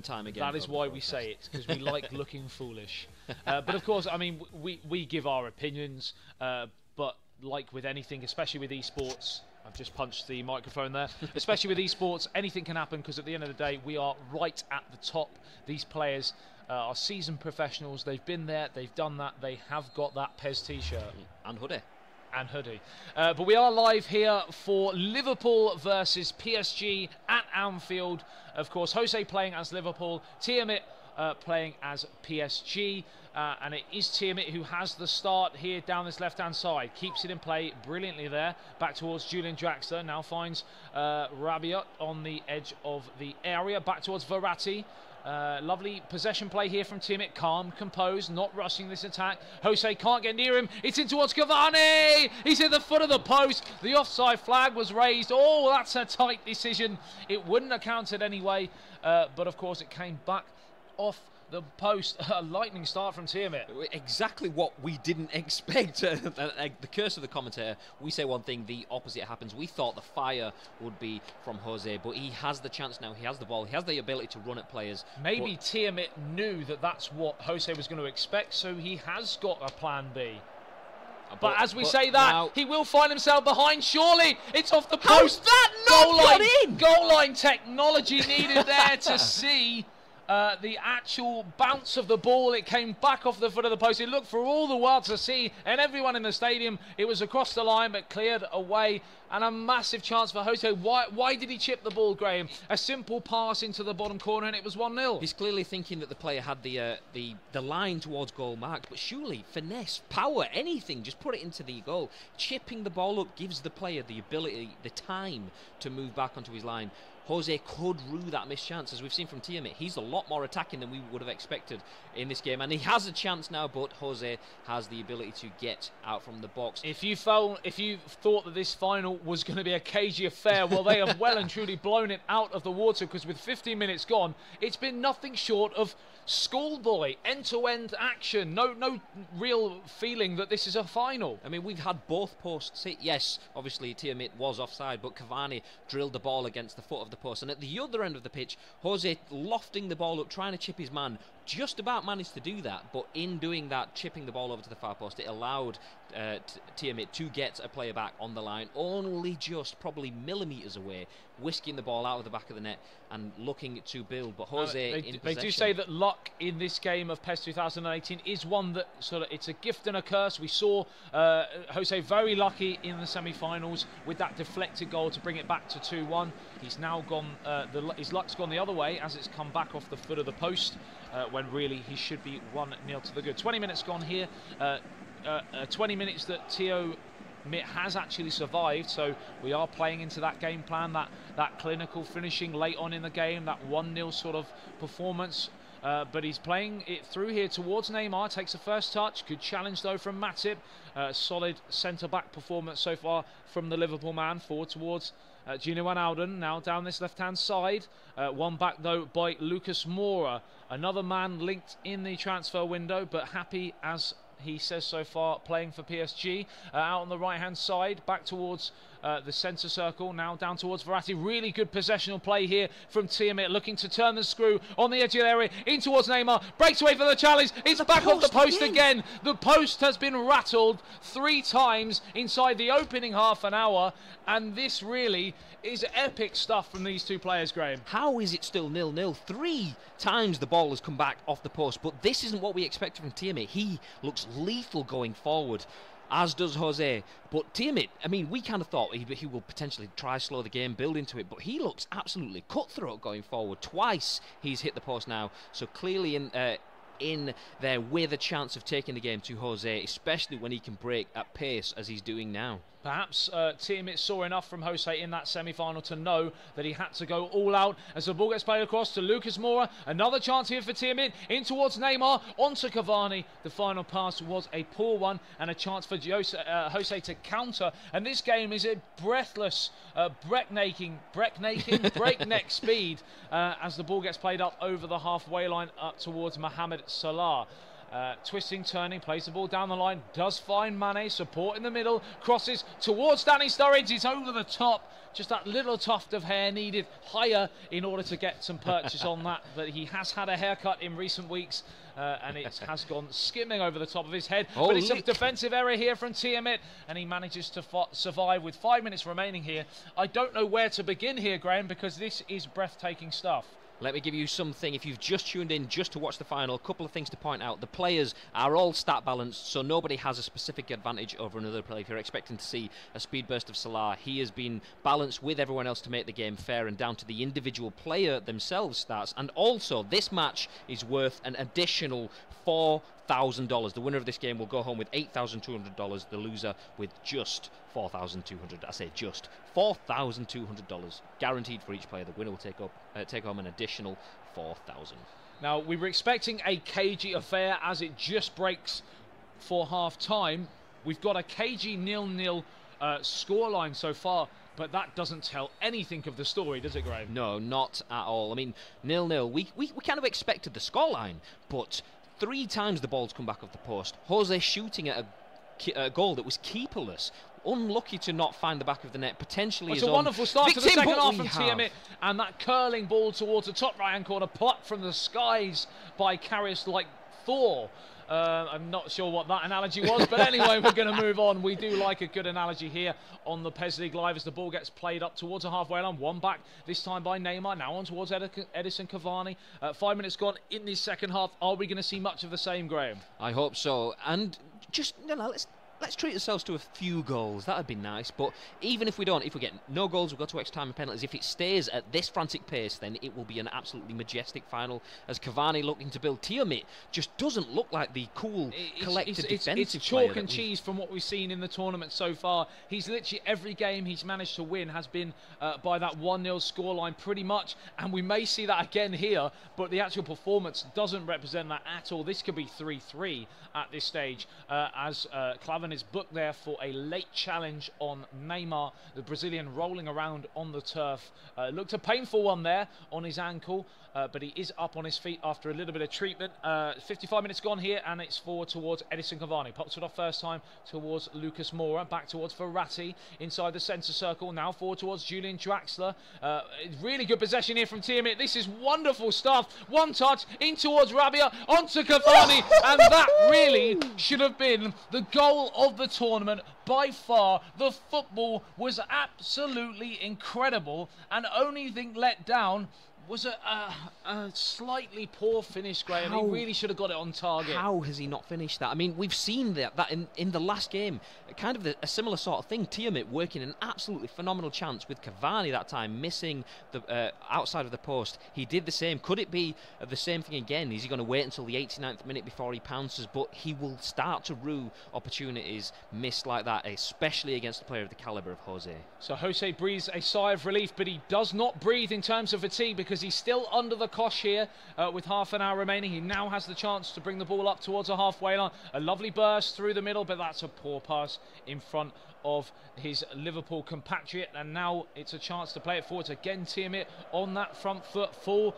time again. That is why we say it, because we like looking foolish. But of course, I mean, we give our opinions, but like with anything, especially with esports, I've just punched the microphone there, especially with esports, anything can happen, because at the end of the day, we are right at the top. These players are seasoned professionals. They've been there, they've done that, they have got that PES t-shirt. And hoodie. And hoodie. But we are live here for Liverpool versus PSG at Anfield. Of course, Jose playing as Liverpool, TioMiit playing as PSG. And it is TioMiit who has the start here down this left-hand side. Keeps it in play brilliantly there. Back towards Julian Draxler. Now finds Rabiot on the edge of the area. Back towards Verratti. Lovely possession play here from TioMiit. Calm, composed, not rushing this attack. Jose can't get near him. It's in towards Cavani. He's at the foot of the post. The offside flag was raised. Oh, that's a tight decision. It wouldn't have counted anyway. But of course, it came back off the post. A lightning start from TioMiit. Exactly what we didn't expect. The curse of the commentator. We say one thing, the opposite happens. We thought the fire would be from Jose, but he has the chance now. He has the ball. He has the ability to run at players. Maybe TioMiit knew that that's what Jose was going to expect, so he has got a plan B. But as we say that, now, he will find himself behind, surely. It's off the post. How's that not got in? Goal line technology needed there to see the actual bounce of the ball. It came back off the foot of the post. It looked for all the world to see, and everyone in the stadium. It was across the line, but cleared away. And a massive chance for Jose. Why did he chip the ball, Graham? A simple pass into the bottom corner, and it was 1-0. He's clearly thinking that the player had the line towards goal marked, but surely finesse, power, anything, just put it into the goal. Chipping the ball up gives the player the ability, the time to move back onto his line. Jose could rue that missed chance, as we've seen from TioMiit. He's a lot more attacking than we would have expected in this game, and he has a chance now, but Jose has the ability to get out from the box. If you thought that this final was going to be a cagey affair, well, they have well and truly blown it out of the water, because with 15 minutes gone, it's been nothing short of schoolboy, end-to-end action. No real feeling that this is a final. I mean, we've had both posts hit. Yes, obviously TioMiit was offside, but Cavani drilled the ball against the foot of the post. And at the other end of the pitch, Jose lofting the ball up, trying to chip his man, just about managed to do that. But in doing that, chipping the ball over to the far post, it allowed TioMiit to get a player back on the line, only just probably millimetres away, whisking the ball out of the back of the net and looking to build. But Jose they do say that luck in this game of PES 2018 is one that sort of, it's a gift and a curse. We saw Jose very lucky in the semi-finals with that deflected goal to bring it back to 2-1. He's now gone, his luck's gone the other way as it's come back off the foot of the post, when really he should be 1-0 to the good. 20 minutes gone here. 20 minutes that TioMiit has actually survived, so we are playing into that game plan, that clinical finishing late on in the game, that 1-0 sort of performance. But he's playing it through here towards Neymar, takes the first touch. Good challenge though from Matip. Solid centre-back performance so far from the Liverpool man. Forward towards Gino Wijnaldum, now down this left-hand side. One back though by Lucas Moura. Another man linked in the transfer window, but happy, as he says so far, playing for PSG. Out on the right-hand side, back towards the centre circle, now down towards Verratti. Really good possessional play here from TioMiit, looking to turn the screw on the edge of the area, in towards Neymar, breaks away for the challenge, it's back off the post again. The post has been rattled 3 times inside the opening half an hour, and this really is epic stuff from these two players, Graham. How is it still 0-0? 3 times the ball has come back off the post, but this isn't what we expected from TioMiit. He looks lethal going forward, as does Jose. But TioMiit, I mean, we kind of thought he will potentially try slow the game, build into it, but he looks absolutely cutthroat going forward. Twice he's hit the post now, so clearly in there with a chance of taking the game to Jose, especially when he can break at pace as he's doing now. Perhaps TioMiit saw enough from Jose in that semi-final to know that he had to go all out as the ball gets played across to Lucas Moura. Another chance here for TioMiit, in towards Neymar, onto Cavani. The final pass was a poor one, and a chance for Jose to counter. And this game is a breathless, breakneck speed as the ball gets played up over the halfway line up towards Mohamed Salah. Twisting, turning, plays the ball down the line, does find Mane, support in the middle, crosses towards Danny Sturridge, he's over the top, just that little tuft of hair needed higher in order to get some purchase on that, but he has had a haircut in recent weeks, and it has gone skimming over the top of his head, but it's a defensive error here from TioMiit, and he manages to survive with 5 minutes remaining here. I don't know where to begin here, Graham, because this is breathtaking stuff. Let me give you something. If you've just tuned in just to watch the final, a couple of things to point out. The players are all stat balanced, so nobody has a specific advantage over another player. If you're expecting to see a speed burst of Salah, he has been balanced with everyone else to make the game fair and down to the individual player themselves stats. And also, this match is worth an additional $4,000. The winner of this game will go home with $8,200. The loser with just $4,200. I say just $4,200 guaranteed for each player. The winner will take home an additional $4,000. Now, we were expecting a cagey affair as it just breaks for half time. We've got a cagey 0-0 scoreline so far, but that doesn't tell anything of the story, does it, Graham? No, not at all. I mean, 0-0. We kind of expected the scoreline, but 3 times the ball's come back off the post. Jose shooting at a goal that was keeperless. Unlucky to not find the back of the net. Potentially, it's a wonderful start to the second half from TioMiit, and that curling ball towards the top right-hand corner, plucked from the skies by Karius like Thor. I'm not sure what that analogy was, but anyway, we're going to move on. We do like a good analogy here on the Pesleague Live as the ball gets played up towards a halfway line. One back, this time by Neymar, now on towards Edison Cavani. 5 minutes gone in this second half. Are we going to see much of the same, Graham? I hope so. And just, let's treat ourselves to a few goals. That would be nice. But even if we don't, if we get no goals, we'll go to extra time and penalties. If it stays at this frantic pace, then it will be an absolutely majestic final. As Cavani looking to build, TioMiit just doesn't look like the cool, collected defensive It's chalk and cheese from what we've seen in the tournament so far. He's literally every game he's managed to win has been by that 1-0 scoreline pretty much. And we may see that again here, but the actual performance doesn't represent that at all. This could be 3-3 at this stage as Klavan is booked there for a late challenge on Neymar, the Brazilian rolling around on the turf. Looked a painful one there on his ankle, but he is up on his feet after a little bit of treatment. 55 minutes gone here, and it's forward towards Edison Cavani. Pops it off first time towards Lucas Moura, back towards Verratti inside the centre circle, now forward towards Julian Draxler. Really good possession here from TioMiit. This is wonderful stuff. One touch in towards Rabia, onto Cavani, and that really should have been the goal of the tournament by far. The football was absolutely incredible, and only thing let down was a slightly poor finish, Graham. He really should have got it on target. How has he not finished that? I mean, we've seen that in the last game, kind of a similar sort of thing. TioMiit working an absolutely phenomenal chance with Cavani that time, missing the outside of the post. He did the same. Could it be the same thing again? Is he going to wait until the 89th minute before he pounces? But he will start to rue opportunities missed like that, especially against a player of the calibre of Jose. So Jose breathes a sigh of relief, but he does not breathe in terms of fatigue because he's still under the cosh here with half an hour remaining. He now has the chance to bring the ball up towards a halfway line. A lovely burst through the middle, but that's a poor pass in front of his Liverpool compatriot. And now it's a chance to play it forwards again. TioMiit on that front foot, full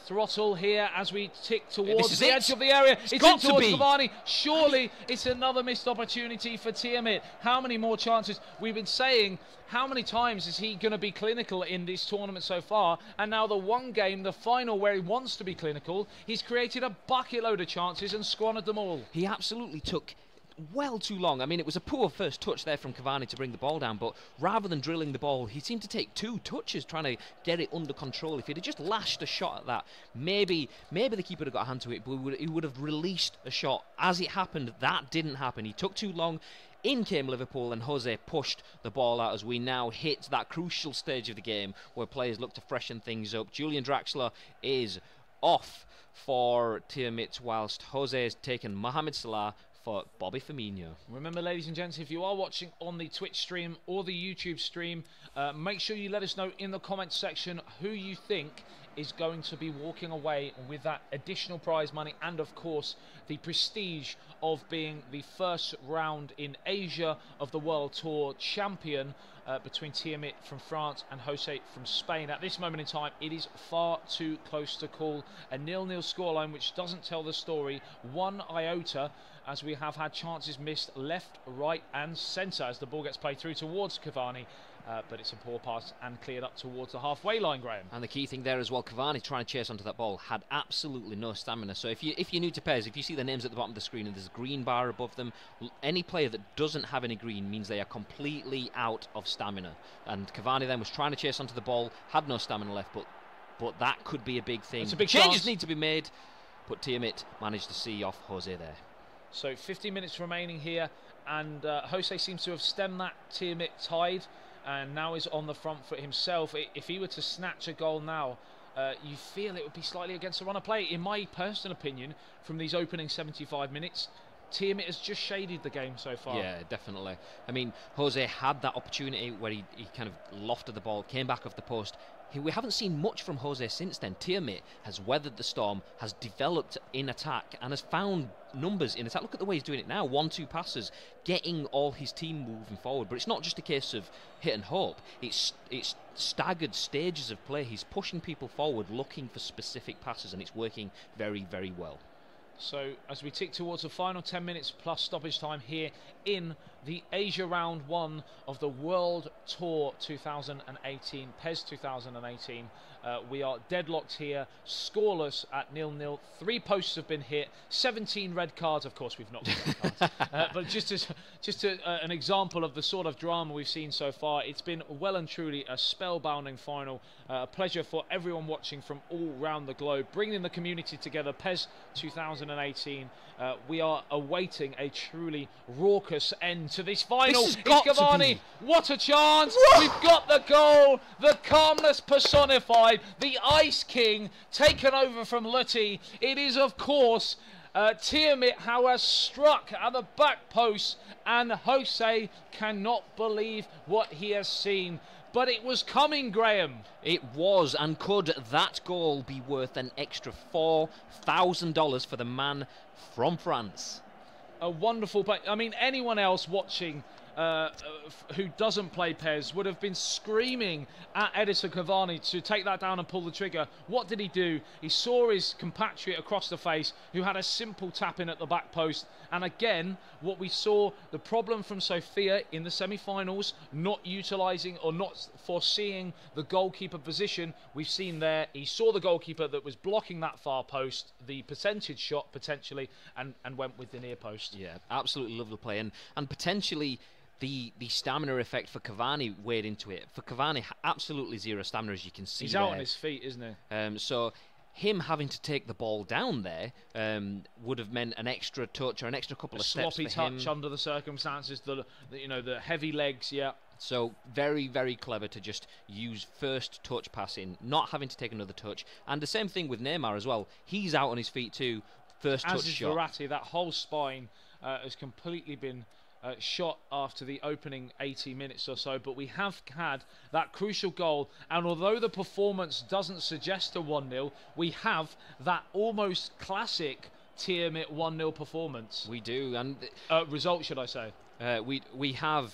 throttle here as we tick towards the edge of the area. It's in towards Cavani. Surely it's another missed opportunity for TioMiit. How many more chances? We've been saying, how many times is he going to be clinical in this tournament so far? And now the one game, the final, where he wants to be clinical, he's created a bucket load of chances and squandered them all. He absolutely took well too long. I mean, it was a poor first touch there from Cavani to bring the ball down, but rather than drilling the ball, he seemed to take 2 touches trying to get it under control. If he'd have just lashed a shot at that, maybe the keeper would have got a hand to it, but he would have released a shot. As it happened, that didn't happen. He took too long. In came Liverpool, and Jose pushed the ball out as we now hit that crucial stage of the game where players look to freshen things up. Julian Draxler is off for TioMiit, whilst Jose has taken Mohamed Salah for Bobby Firmino. Remember, ladies and gents, if you are watching on the Twitch stream or the YouTube stream, make sure you let us know in the comments section who you think is going to be walking away with that additional prize money and, of course, the prestige of being the first round in Asia of the World Tour champion between TioMiit from France and Jose from Spain. At this moment in time, it is far too close to call a 0-0 scoreline, which doesn't tell the story one iota, as we have had chances missed left, right and centre as the ball gets played through towards Cavani. But it's a poor pass and cleared up towards the halfway line, Graham. And the key thing there as well, Cavani trying to chase onto that ball had absolutely no stamina. So if you're new to PES, if you see the names at the bottom of the screen and there's a green bar above them, any player that doesn't have any green means they are completely out of stamina. And Cavani then was trying to chase onto the ball, had no stamina left, but that could be a big thing. It's a big Changes chance. need to be made, but TioMiit managed to see off Jose there. So 15 minutes remaining here, and Jose seems to have stemmed that TioMiit tide, and now is on the front foot himself. If he were to snatch a goal now, you feel it would be slightly against the run of play. In my personal opinion, from these opening 75 minutes, TioMiit has just shaded the game so far. Yeah, definitely. I mean, Jose had that opportunity where he kind of lofted the ball, came back off the post. We haven't seen much from Jose since then. TioMiit has weathered the storm, has developed in attack, and has found numbers in attack. Look at the way he's doing it now. 1-2 passes, getting all his team moving forward. But it's not just a case of hit and hope. It's staggered stages of play. He's pushing people forward, looking for specific passes, and it's working very, very well. So as we tick towards the final 10 minutes plus stoppage time here in the Asia Round 1 of the World Tour 2018, PES 2018, we are deadlocked here, scoreless at 0-0. 3 posts have been hit, 17 red cards. Of course, we've not got red cards, but just an example of the sort of drama we've seen so far. It's been well and truly a spellbinding final. A pleasure for everyone watching from all around the globe, bringing the community together. PES 2018. We are awaiting a truly raucous end to this final. It's Cavani. What a chance! We've got the goal. The calmness personified. The Ice King taken over from Lutti. It is, of course, TioMiit who has struck at the back post, and Jose cannot believe what he has seen. But it was coming, Graham. It was, and could that goal be worth an extra $4,000 for the man from France? A wonderful play. I mean, anyone else watching who doesn't play PES would have been screaming at Edison Cavani to take that down and pull the trigger. What did he do? He saw his compatriot across the face, who had a simple tap in at the back post. And again, what we saw, the problem from Sofia in the semi-finals, not utilising or not foreseeing the goalkeeper position. We've seen there, he saw the goalkeeper that was blocking that far post, the percentage shot potentially, and went with the near post. Yeah, absolutely lovely play, and potentially the stamina effect for Cavani weighed into it. For Cavani, absolutely zero stamina, as you can see. He's out on his feet, isn't he? So him having to take the ball down there would have meant an extra touch or an extra couple of steps for him. Sloppy touch under the circumstances, the heavy legs, yeah. So very, very clever to just use first touch passing, not having to take another touch. And the same thing with Neymar as well. He's out on his feet too. First touch shot. As is Verratti, that whole spine has completely been shot after the opening 80 minutes or so, but we have had that crucial goal, and although the performance doesn't suggest a 1-0, we have that almost classic TioMiit 1-0 performance. We do, and result, should I say. We have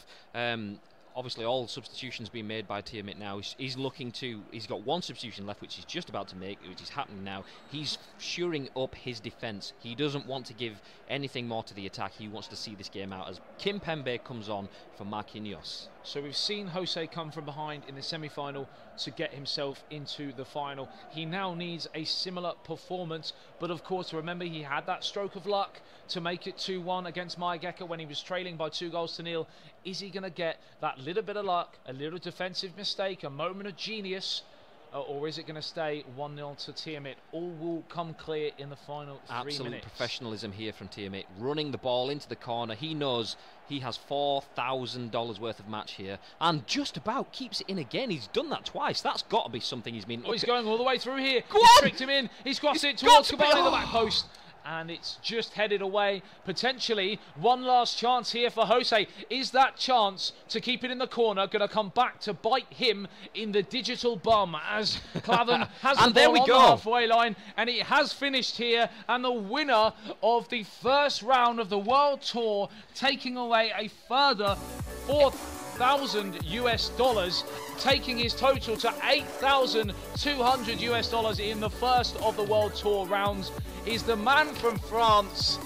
obviously all substitutions being made by TioMiit now. He's got one substitution left, which he's just about to make, which is happening now. He's shoring up his defence. He doesn't want to give anything more to the attack. He wants to see this game out as Kimpembe comes on for Marquinhos. So we've seen Jose come from behind in the semi-final to get himself into the final. He now needs a similar performance, but of course remember he had that stroke of luck to make it 2-1 against Maegeka when he was trailing by 2-0. Is he going to get that little bit of luck, a little defensive mistake, a moment of genius, or is it going to stay 1-0 to TioMiit? All will come clear in the final 3 minutes. Absolute professionalism here from TioMiit, running the ball into the corner. He knows he has $4,000 worth of match here, and just about keeps it in again. He's done that twice. That's got to be something he's been... Oh, he's going all the way through here. Go He's on! tricked him in. He's crossed it towards Cavani in the back post. and it's just headed away. Potentially one last chance here for Jose. Is that chance to keep it in the corner going to come back to bite him in the digital bum, as Clavan has and the there ball we on go. the halfway line, and it has finished here, and the winner of the first round of the World Tour, taking away a further $4,000 US, taking his total to $8,200 US in the first of the World Tour rounds, is the man from France,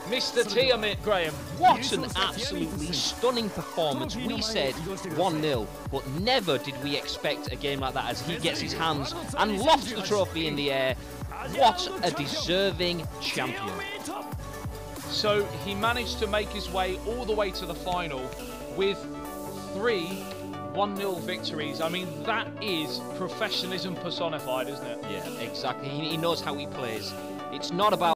Mr. TioMiit, Graham. What an absolutely stunning performance. We said 1-0, but never did we expect a game like that, as he gets his hands and lofts the trophy in the air. What a deserving champion. So he managed to make his way all the way to the final with 3 1-0 victories. I mean, that is professionalism personified, isn't it? Yeah, exactly. He knows how he plays. It's not about